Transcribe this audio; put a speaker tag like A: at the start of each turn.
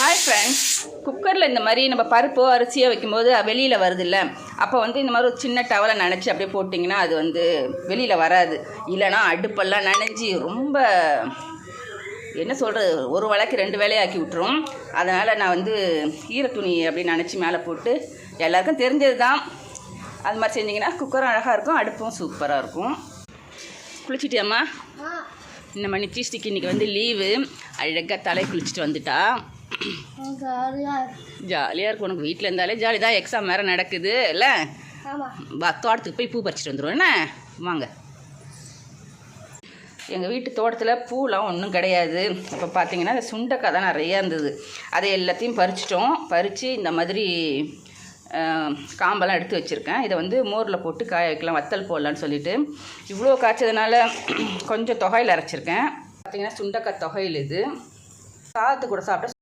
A: Hi friends, குக்கரில் இந்த மாதிரி நம்ம பருப்போ அரிசியோ வைக்கும்போது வெளியில் வருது இல்லை, அப்போ வந்து இந்த மாதிரி ஒரு சின்ன டவலை நனைச்சி அப்படியே போட்டிங்கன்னா அது வந்து வெளியில் வராது. இல்லைனா அடுப்பெல்லாம் நனைஞ்சி ரொம்ப என்ன சொல்கிறது, ஒரு வேளைக்கு 2 வேலையாக்கி விட்டுரும். அதனால் நான் வந்து ஈரத்துணி அப்படி நினச்சி மேலே போட்டு, எல்லாருக்கும் தெரிஞ்சது தான், அது மாதிரி செஞ்சிங்கன்னா குக்கரும் அழகாக இருக்கும், அடுப்பும் சூப்பராக இருக்கும். குளிச்சிட்டியாம்மா? இந்த மணி நிச்சயஸ்டிக்கு இன்றைக்கி வந்து லீவு. அழகாக தலை குளிச்சுட்டு வந்துட்டா. ஜாலியாக இருக்கும். உனக்கு வீட்டில் இருந்தாலே ஜாலி தான். எக்ஸாம் வேறு நடக்குது இல்லை? தோட்டத்துக்கு போய் பூ பறிச்சிட்டு வந்துடுவோம். என்ன வாங்க. எங்கள் வீட்டு தோட்டத்தில் பூலாம் ஒன்றும் கிடையாது. இப்போ பார்த்தீங்கன்னா இந்த சுண்டைக்காய் தான் நிறையா இருந்தது. அதை எல்லாத்தையும் பறித்து இந்த மாதிரி காம்பெல்லாம் எடுத்து வச்சுருக்கேன். இதை வந்து மோரில் போட்டு காய வைக்கலாம், வத்தல் போடலான்னு சொல்லிட்டு. இவ்வளோ காய்ச்சதுனால கொஞ்சம் தொகையில் அரைச்சிருக்கேன். பார்த்திங்கன்னா சுண்டைக்காய் தொகையில் இது சாதத்து கூட சாப்பிட்டா